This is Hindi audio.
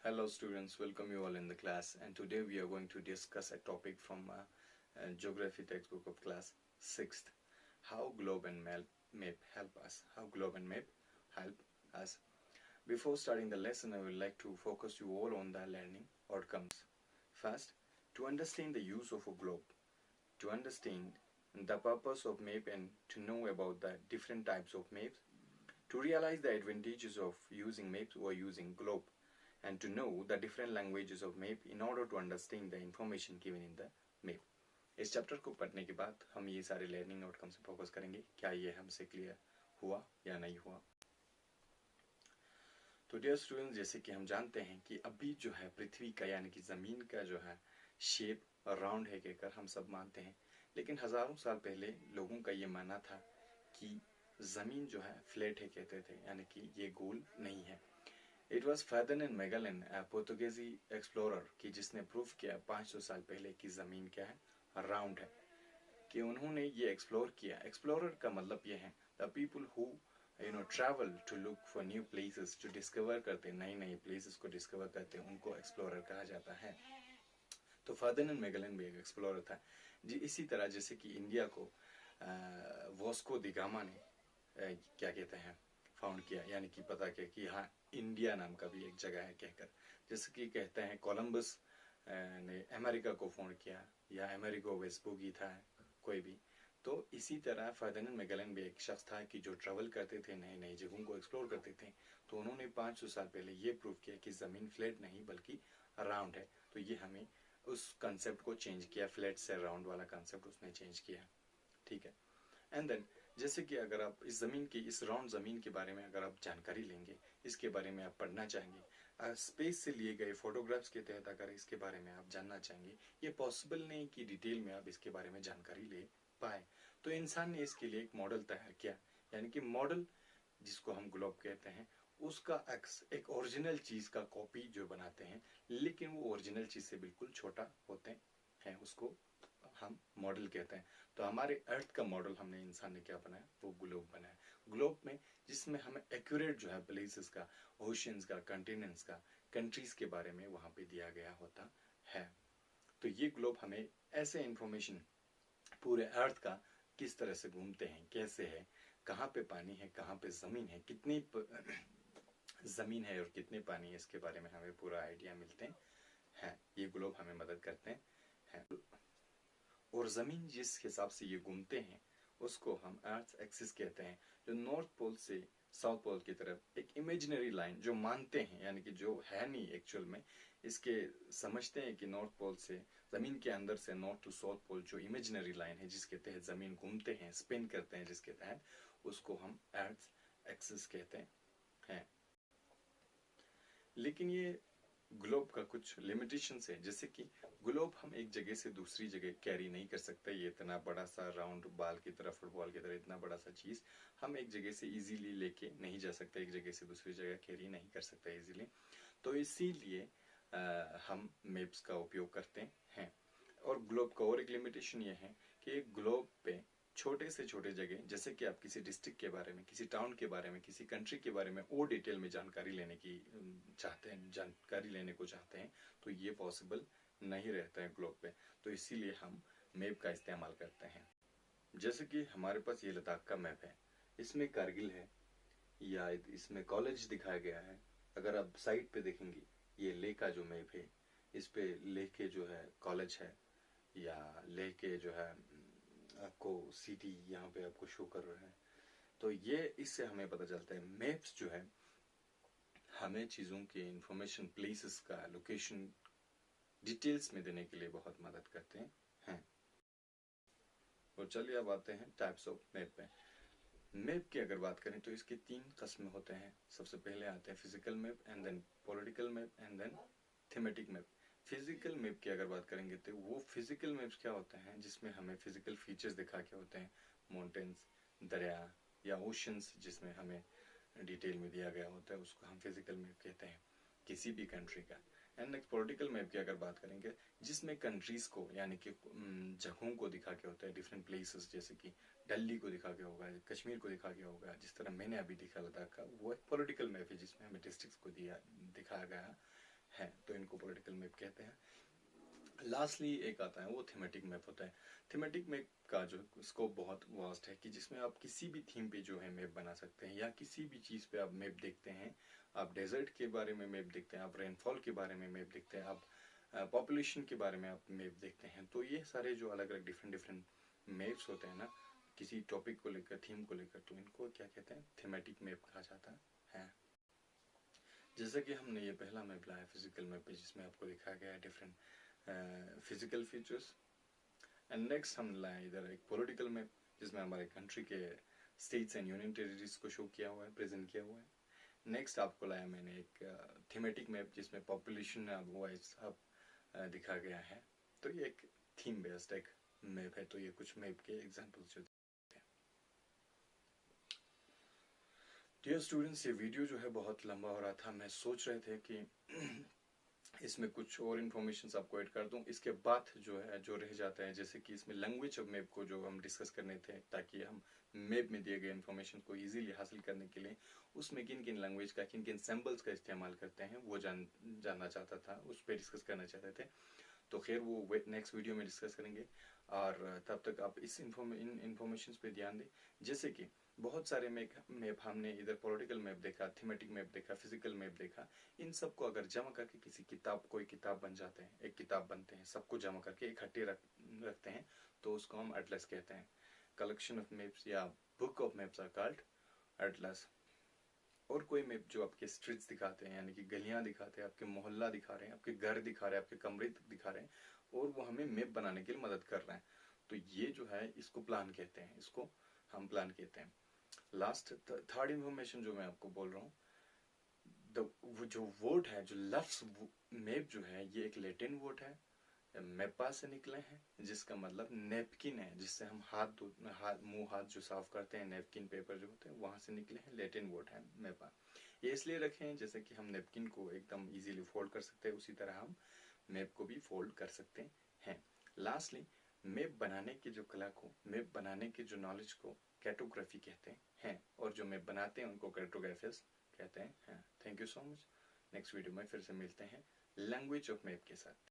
Hello students, welcome you all in the class, and today we are going to discuss a topic from geography textbook of class 6th. How globe and map help us. How globe and map help us. Before starting the lesson, I would like to focus you all on the learning outcomes. First, to understand the use of a globe, to understand the purpose of map and to know about the different types of maps, to realize the advantages of using maps or using globe, and to know the different languages of map in order to understand the information given in the map. इस चैप्टर को पढ़ने के बाद हम ये सारे लर्निंग आउटकम से फोकस करेंगे, क्या ये हमसे क्लियर हुआ या नहीं हुआ। तो डियर स्टूडेंट्स, जैसे कि हम जानते हैं कि अभी जो है पृथ्वी का यानी कि ज़मीन का जो है शेप राउंड है कहकर हम सब मानते हैं, लेकिन हज़ारों साल पहले लोगों का ये मानना था कि ज़मीन जो है फ्लैट है कहते थे, यानी कि ये गोल नहीं है। इट वॉज फर्दिनांड मैगेलन, पोर्तुगीजी एक्सप्लोरर, कि जिसने प्रूफ किया 500 साल पहले कि ज़मीन क्या है, राउंड है। कि उन्होंने ये एक्सप्लोर किया। एक्सप्लोरर का मतलब ये है the people who travel to look for new places, जो डिस्कवर करते नई नई प्लेसेस को डिस्कवर करते हैं, उनको एक्सप्लोरर कहा जाता है। तो फर्दिनांड मैगेलन भी एक एक्सप्लोरर था जी। इसी तरह जैसे कि इंडिया को वॉस्को द गामा ने क्या कहते हैं फाउंड किया, यानी कि पता किया कि हाँ इंडिया नाम का भी एक जगह है कहकर। जैसे कि कहते हैं कोलंबस ने अमेरिका को फाउंड किया, या अमेरिको वेस्पुगी था कोई भी। तो इसी तरह फर्दिनांड मैगेलन भी एक शख्स था कि जो ट्रैवल करते थे, नई नई जगहों को एक्सप्लोर करते थे। तो उन्होंने 500 साल पहले ये प्रूव किया कि ज़मीन फ्लैट नहीं बल्कि राउंड है। तो ये हमें उस कंसेप्ट को चेंज किया, फ्लैट से राउंड वाला कंसेप्ट उसने चेंज किया, ठीक है। एंड देन जैसे कि अगर आप इस ज़मीन की, इस राउंड ज़मीन के बारे में अगर आप जानकारी लेंगे, इसके बारे में आप पढ़ना चाहेंगे, स्पेस से लिए गए फोटोग्राफ्स के तहत अगर इसके बारे में आप जानना चाहेंगे, ये पॉसिबल नहीं कि डिटेल में आप इसके बारे में जानकारी ले पाए। तो इंसान ने इसके लिए एक मॉडल तैयार किया, यानी कि मॉडल जिसको हम ग्लोब कहते हैं, उसका एक ओरिजिनल चीज़ का कॉपी जो बनाते हैं, लेकिन वो ओरिजिनल चीज़ से बिल्कुल छोटा होते हैं, उसको हम मॉडल कहते हैं। तो हमारे अर्थ का मॉडल हमने इंसान ने क्या बनाया, वो ग्लोब बनाया। ग्लोब में जिसमें हमें एक्यूरेट जो है प्लेसेस का, ओशियंस का, कंटिनेंट्स का, कंट्रीज के बारे में वहाँ पे दिया गया होता है। तो ये ग्लोब हमें ऐसे इंफॉर्मेशन पूरे अर्थ का किस तरह से घूमते हैं, कैसे है, कहाँ पे पानी है, कहाँ पे ज़मीन है, कितनी ज़मीन है और कितने पानी है, इसके बारे में हमें पूरा आइडिया मिलते हैं। ये ग्लोब हमें मदद करते हैं। और ज़मीन जिस हिसाब से ये घूमते हैं उसको हम अर्थ एक्सिस कहते हैं, जो नॉर्थ पोल से साउथ पोल की तरफ एक इमेजिनरी लाइन जो मानते हैं, यानी कि जो है नहीं एक्चुअल में, इसके समझते हैं कि नॉर्थ पोल से ज़मीन के अंदर से नॉर्थ टू साउथ पोल जो इमेजिनरी लाइन है जिसके तहत ज़मीन घूमते हैं, स्पिन करते हैं जिसके तहत, उसको हम अर्थ एक्सिस कहते हैं। लेकिन ये ग्लोब का कुछ लिमिटेशंस है, जैसे कि ग्लोब हम एक जगह से दूसरी जगह कैरी नहीं कर सकते। ये इतना बड़ा सा राउंड बाल की तरह, फुटबॉल की तरह इतना बड़ा सा चीज़ हम एक जगह से इजीली लेके नहीं जा सकते, एक जगह से दूसरी जगह कैरी नहीं कर सकते इजीली। तो इसीलिए हम मैप्स का उपयोग करते हैं। और ग्लोब का और एक लिमिटेशन ये है कि ग्लोब पे छोटे से छोटे जगह, जैसे कि आप किसी डिस्ट्रिक्ट के बारे में, किसी टाउन के बारे में, किसी कंट्री के बारे में और डिटेल में जानकारी लेने को चाहते हैं, तो ये पॉसिबल नहीं रहता है ग्लोब पे। तो इसीलिए हम मैप का इस्तेमाल करते हैं। जैसे कि हमारे पास ये लद्दाख का मैप है, इसमें कारगिल है, या इसमें कॉलेज दिखाया गया है। अगर आप साइट पे देखेंगे, ये लेह का जो मैप है, इस पे लेह के जो है कॉलेज है, या लेह के जो है आपको सिटी यहाँ पे आपको शो कर रहे हैं। तो ये इससे हमें पता चलता है मैप्स जो है हमें चीज़ों के इंफॉर्मेशन, प्लेसेस का लोकेशन डिटेल्स में देने के लिए बहुत मदद करते हैं। और चलिए अब आते हैं टाइप्स ऑफ मैप पे। मैप की अगर बात करें तो इसके 3 किस्म होते हैं। सबसे पहले आते हैं physical map, and then political map, and then thematic map. Physical map की अगर बात करेंगे तो वो फिजिकल मैप्स क्या होते हैं जिसमें हमें फिजिकल फीचर्स दिखा के होते हैं, माउंटेन्स, दरिया या ओशंस, जिसमें हमें डिटेल में दिया गया होता है, उसको हम फिजिकल मैप कहते हैं किसी भी कंट्री का। एंड नेक्स्ट पॉलिटिकल मैप की अगर बात करेंगे, जिसमें कंट्रीज को यानी कि जगहों को दिखा के होता है, डिफरेंट प्लेसेस, जैसे कि दिल्ली को दिखा के होगा, कश्मीर को दिखा के होगा, जिस तरह मैंने अभी दिखा लद्दाख का, वो एक पॉलिटिकल मैप है जिसमें हमें डिस्ट्रिक्ट्स को दिखाया गया हैं, तो इनको पॉलिटिकल मैप कहते हैं। लास्टली एक आता है वो थीमेटिक मैप होता है। थीमेटिक मैप का जो स्कोप बहुत वास्ट है कि जिसमें आप किसी भी थीम पे जो है मैप बना सकते हैं, या किसी भी चीज़ पे आप मैप देखते हैं। आप डेजर्ट के बारे में मैप देखते हैं, आप रेनफॉल के बारे में मैप देखते हैं, आप पॉपुलेशन के बारे में आप मैप देखते हैं। तो ये सारे जो अलग अलग डिफरेंट डिफरेंट मैप्स होते हैं ना किसी टॉपिक को लेकर, थीम को लेकर, तो इनको क्या कहते हैं, थीमेटिक मैप कहा जाता है। जैसे कि हमने ये पहला मैप लाया फिजिकल मैप पे, जिसमें आपको दिखाया गया है different physical features. And next हम लाए इधर एक पॉलिटिकल मैप, जिसमें हमारे कंट्री के स्टेट्स एंड यूनियन टेरिटरीज को शो किया हुआ है, प्रेजेंट किया हुआ है। नेक्स्ट आपको लाया मैंने एक थीमेटिक मैप, जिसमें पॉपुलेशन वाइज अब दिखा गया है। तो ये एक थीम बेस्ड एक मैप है। तो ये कुछ मैप के एग्जांपल्स जो हैं। डियर स्टूडेंट्स, ये वीडियो जो है बहुत लंबा हो रहा था। मैं सोच रहे थे कि इसमें कुछ और इन्फॉर्मेशन आपको ऐड कर दूं। इसके बाद जो है जो रह जाता है, जैसे कि इसमें लैंग्वेज ऑफ मैप को जो हम डिस्कस करने थे, ताकि हम मैप में दिए गए इन्फॉर्मेशन को इजीली हासिल करने के लिए उसमें किन किन लैंग्वेज का, किन किन सिंबल्स का इस्तेमाल करते हैं, वो जानना चाहता था, उस पर डिस्कस करना चाहते थे। तो खैर वो नेक्स्ट वीडियो में डिस्कस करेंगे। और तब तक आप इन इन्फॉर्मेशन पे ध्यान दें। जैसे कि बहुत सारे मैप हमने इधर पॉलिटिकल मैप देखा, थीमेटिक मैप देखा, फिजिकल मैप देखा। इन सबको अगर जमा करके किसी किताब, कोई किताब बन जाते हैं, एक किताब बनते हैं, सबको जमा करके इकट्ठे रखते हैं, तो उसको हम एटलस कहते हैं। कलेक्शन ऑफ मैप्स या book of maps are called atlas. और कोई मैप जो आपके स्ट्रीट्स दिखाते हैं, यानी कि गलियां दिखाते हैं, आपके मोहल्ला दिखा रहे हैं, आपके घर दिखा रहे हैं, आपके कमरे दिखा रहे हैं, और वो हमें मैप बनाने के लिए मदद कर रहे हैं, तो ये जो है इसको प्लान कहते हैं, इसको हम प्लान कहते हैं। लास्ट थर्ड इंफॉर्मेशन जो मैं आपको बोल रहा हूँ, जो वर्ड है, जो लफ्ज मैप जो है, ये एक लैटिन वर्ड है, मैपा से निकले हैं, जिसका मतलब नेपकिन है, जिससे हम मुंह हाथ जो साफ करते हैं, नेपकिन पेपर जो होते हैं, वहां से निकले हैं। लैटिन वर्ड है मैपा। ये इसलिए रखे हैं जैसे कि हम नेपकिन को एकदम इजीली फोल्ड कर सकते हैं, उसी तरह हम मैप को भी फोल्ड कर सकते हैं। लास्टली, मैप बनाने की जो कला को, मैप बनाने की जो नॉलेज को कैटोग्राफी कहते हैं, और जो मैप बनाते हैं उनको कैटोग्राफर्स कहते हैं। Thank you so much. Next video में फिर से मिलते हैं लैंग्वेज ऑफ मैप के साथ।